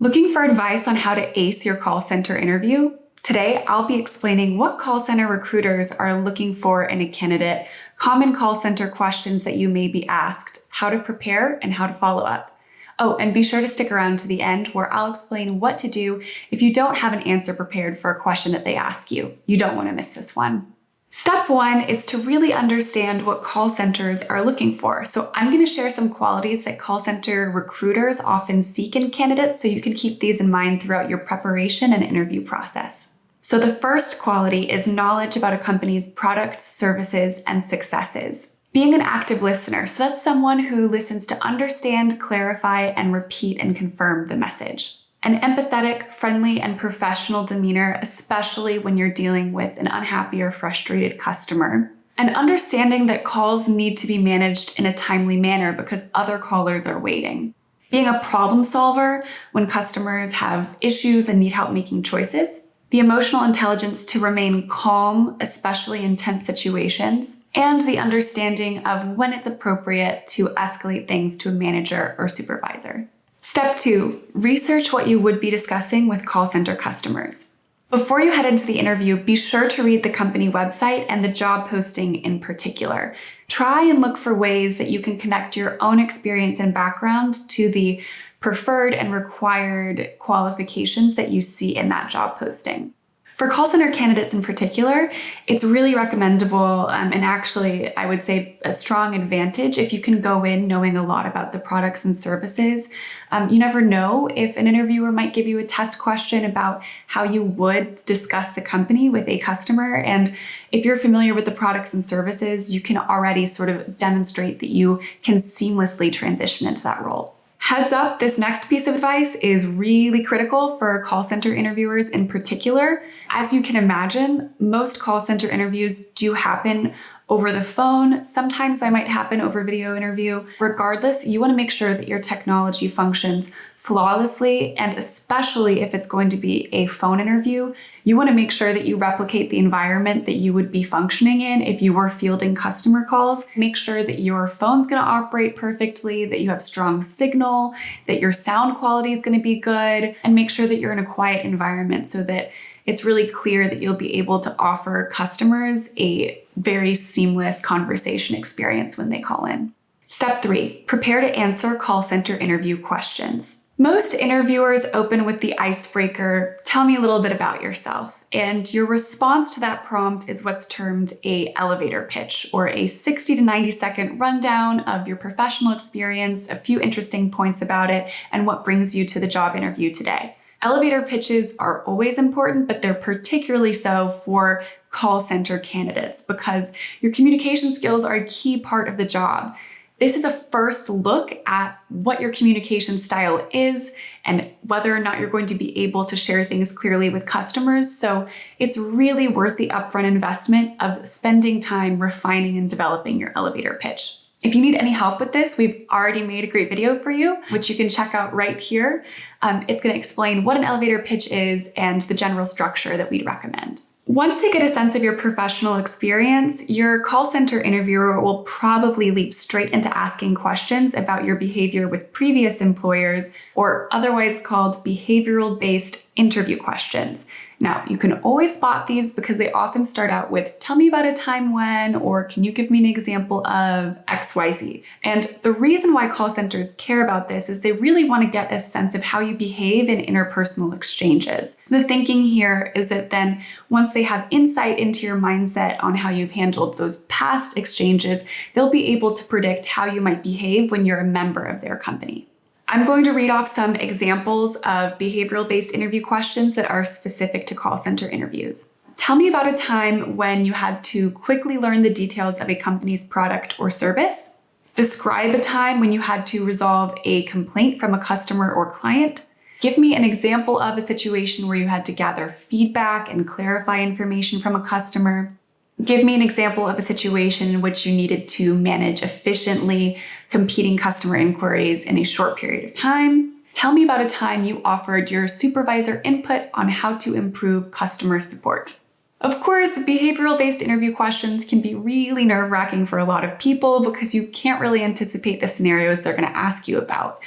Looking for advice on how to ace your call center interview? Today, I'll be explaining what call center recruiters are looking for in a candidate, common call center questions that you may be asked, how to prepare, and how to follow up. Oh, and be sure to stick around to the end where I'll explain what to do if you don't have an answer prepared for a question that they ask you. You don't want to miss this one. Step one is to really understand what call centers are looking for. So I'm going to share some qualities that call center recruiters often seek in candidates so you can keep these in mind throughout your preparation and interview process. So the first quality is knowledge about a company's products, services, and successes. Being an active listener, so that's someone who listens to understand, clarify, and repeat and confirm the message. An empathetic, friendly, and professional demeanor, especially when you're dealing with an unhappy or frustrated customer. And understanding that calls need to be managed in a timely manner because other callers are waiting. Being a problem solver when customers have issues and need help making choices. The emotional intelligence to remain calm, especially in tense situations. And the understanding of when it's appropriate to escalate things to a manager or supervisor. Step two, research what you would be discussing with call center customers. Before you head into the interview, be sure to read the company website and the job posting in particular. Try and look for ways that you can connect your own experience and background to the preferred and required qualifications that you see in that job posting. For call center candidates in particular, it's really recommendable and actually I would say a strong advantage if you can go in knowing a lot about the products and services. You never know if an interviewer might give you a test question about how you would discuss the company with a customer. And if you're familiar with the products and services, you can already sort of demonstrate that you can seamlessly transition into that role. Heads up, this next piece of advice is really critical for call center interviewers in particular. As you can imagine, most call center interviews do happen over the phone. Sometimes they might happen over video interview. Regardless, you want to make sure that your technology functions flawlessly, and especially if it's going to be a phone interview, you want to make sure that you replicate the environment that you would be functioning in if you were fielding customer calls. Make sure that your phone's going to operate perfectly, that you have strong signal, that your sound quality is going to be good, and make sure that you're in a quiet environment so that it's really clear that you'll be able to offer customers a very seamless conversation experience when they call in. Step three, prepare to answer call center interview questions. Most interviewers open with the icebreaker, tell me a little bit about yourself. And your response to that prompt is what's termed an elevator pitch, or a 60 to 90 second rundown of your professional experience, a few interesting points about it, and what brings you to the job interview today. Elevator pitches are always important, but they're particularly so for call center candidates because your communication skills are a key part of the job. This is a first look at what your communication style is and whether or not you're going to be able to share things clearly with customers. So it's really worth the upfront investment of spending time refining and developing your elevator pitch. If you need any help with this, we've already made a great video for you, which you can check out right here. It's going to explain what an elevator pitch is and the general structure that we'd recommend. Once they get a sense of your professional experience, your call center interviewer will probably leap straight into asking questions about your behavior with previous employers, or otherwise called behavioral-based interview questions. Now, you can always spot these because they often start out with, tell me about a time when, or can you give me an example of XYZ? And the reason why call centers care about this is they really want to get a sense of how you behave in interpersonal exchanges. The thinking here is that then once they have insight into your mindset on how you've handled those past exchanges, they'll be able to predict how you might behave when you're a member of their company. I'm going to read off some examples of behavioral-based interview questions that are specific to call center interviews. Tell me about a time when you had to quickly learn the details of a company's product or service. Describe a time when you had to resolve a complaint from a customer or client. Give me an example of a situation where you had to gather feedback and clarify information from a customer. Give me an example of a situation in which you needed to manage efficiently competing customer inquiries in a short period of time. Tell me about a time you offered your supervisor input on how to improve customer support. Of course, behavioral-based interview questions can be really nerve-wracking for a lot of people because you can't really anticipate the scenarios they're going to ask you about.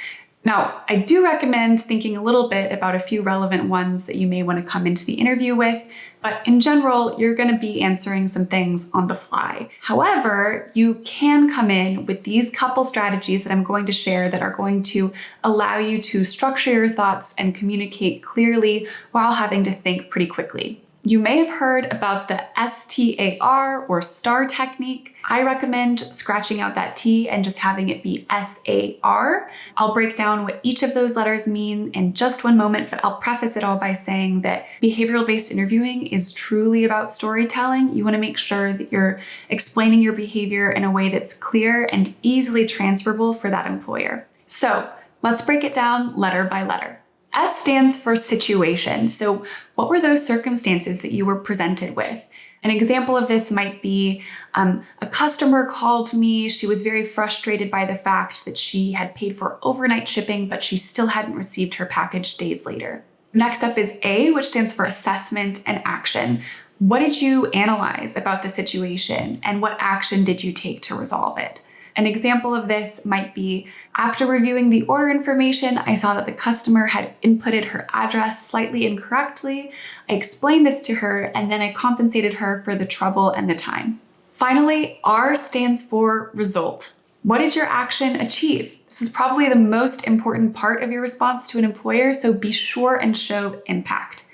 Now, I do recommend thinking a little bit about a few relevant ones that you may want to come into the interview with, but in general, you're going to be answering some things on the fly. However, you can come in with these couple strategies that I'm going to share that are going to allow you to structure your thoughts and communicate clearly while having to think pretty quickly. You may have heard about the STAR or STAR technique. I recommend scratching out that T and just having it be SAR. I'll break down what each of those letters mean in just one moment, but I'll preface it all by saying that behavioral-based interviewing is truly about storytelling. You want to make sure that you're explaining your behavior in a way that's clear and easily transferable for that employer. So let's break it down letter by letter. S stands for situation. So what were those circumstances that you were presented with? An example of this might be a customer called me. She was very frustrated by the fact that she had paid for overnight shipping, but she still hadn't received her package days later. Next up is A, which stands for assessment and action. What did you analyze about the situation and what action did you take to resolve it? An example of this might be, after reviewing the order information, I saw that the customer had inputted her address slightly incorrectly. I explained this to her, and then I compensated her for the trouble and the time. Finally, R stands for result. What did your action achieve? This is probably the most important part of your response to an employer, so be sure and show impact.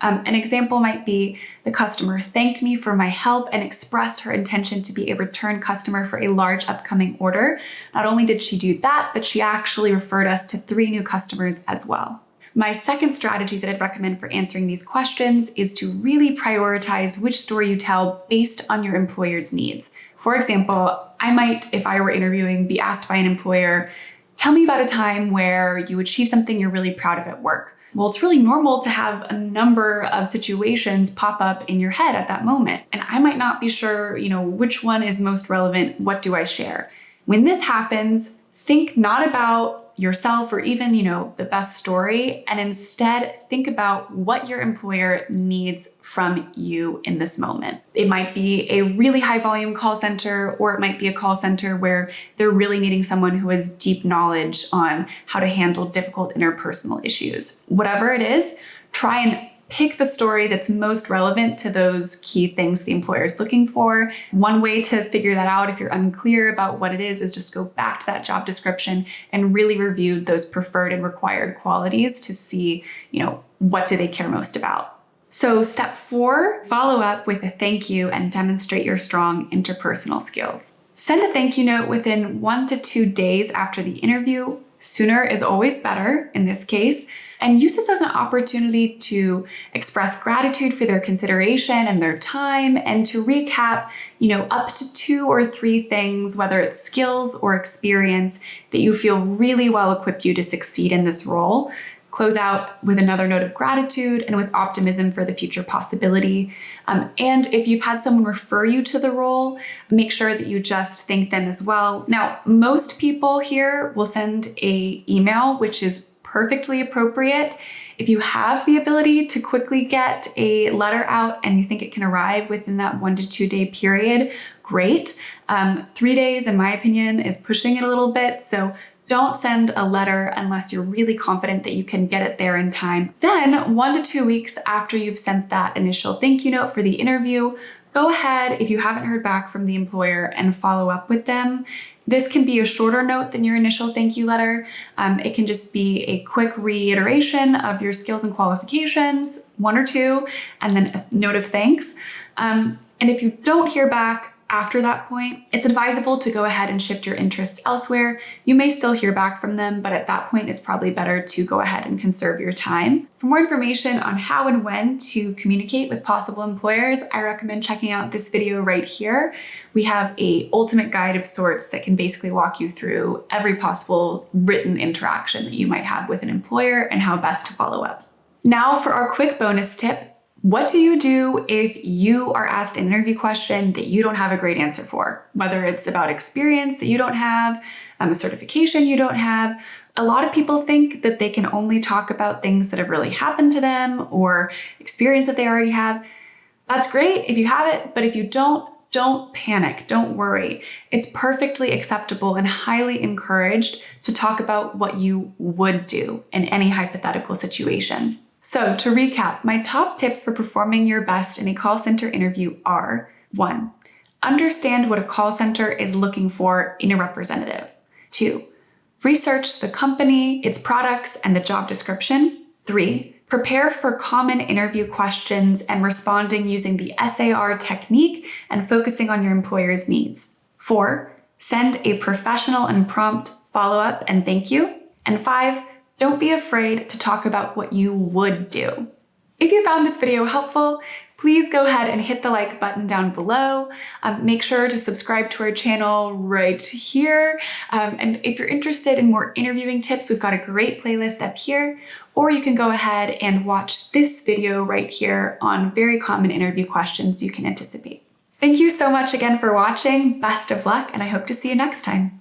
An example might be the customer thanked me for my help and expressed her intention to be a return customer for a large upcoming order. Not only did she do that, but she actually referred us to 3 new customers as well. My second strategy that I'd recommend for answering these questions is to really prioritize which story you tell based on your employer's needs. For example, I might, if I were interviewing, be asked by an employer, tell me about a time where you achieved something you're really proud of at work. Well, it's really normal to have a number of situations pop up in your head at that moment. And I might not be sure, which one is most relevant. What do I share? When this happens, think not about yourself or even, the best story, and instead think about what your employer needs from you in this moment. It might be a really high volume call center, or it might be a call center where they're really needing someone who has deep knowledge on how to handle difficult interpersonal issues. Whatever it is, try and pick the story that's most relevant to those key things the employer is looking for. One way to figure that out if you're unclear about what it is just go back to that job description and really review those preferred and required qualities to see, what do they care most about. So step 4, follow up with a thank you and demonstrate your strong interpersonal skills. Send a thank you note within 1 to 2 days after the interview. Sooner is always better in this case. And use this as an opportunity to express gratitude for their consideration and their time, and to recap, up to 2 or 3 things, whether it's skills or experience, that you feel really well equipped you to succeed in this role. Close out with another note of gratitude and with optimism for the future possibility. And if you've had someone refer you to the role, make sure that you just thank them as well. Now, most people here will send an email, which is perfectly appropriate. If you have the ability to quickly get a letter out and you think it can arrive within that 1 to 2 day period, great. 3 days, in my opinion, is pushing it a little bit. So don't send a letter unless you're really confident that you can get it there in time. Then 1 to 2 weeks after you've sent that initial thank you note for the interview, go ahead, if you haven't heard back from the employer, and follow up with them. This can be a shorter note than your initial thank you letter. It can just be a quick reiteration of your skills and qualifications, 1 or 2, and then a note of thanks. And if you don't hear back after that point, it's advisable to go ahead and shift your interests elsewhere. You may still hear back from them, but at that point, it's probably better to go ahead and conserve your time. For more information on how and when to communicate with possible employers, I recommend checking out this video right here. We have an ultimate guide of sorts that can basically walk you through every possible written interaction that you might have with an employer and how best to follow up. Now for our quick bonus tip. What do you do if you are asked an interview question that you don't have a great answer for? Whether it's about experience that you don't have, a certification you don't have. A lot of people think that they can only talk about things that have really happened to them or experience that they already have. That's great if you have it, but if you don't, don't panic, don't worry. It's perfectly acceptable and highly encouraged to talk about what you would do in any hypothetical situation. So to recap, my top tips for performing your best in a call center interview are: 1. Understand what a call center is looking for in a representative. 2. Research the company, its products, and the job description. 3. Prepare for common interview questions and responding using the SAR technique and focusing on your employer's needs. 4. Send a professional and prompt follow-up and thank you. And 5. Don't be afraid to talk about what you would do. If you found this video helpful, please go ahead and hit the like button down below. Make sure to subscribe to our channel right here. And if you're interested in more interviewing tips, we've got a great playlist up here, or you can go ahead and watch this video right here on very common interview questions you can anticipate. Thank you so much again for watching. Best of luck, and I hope to see you next time.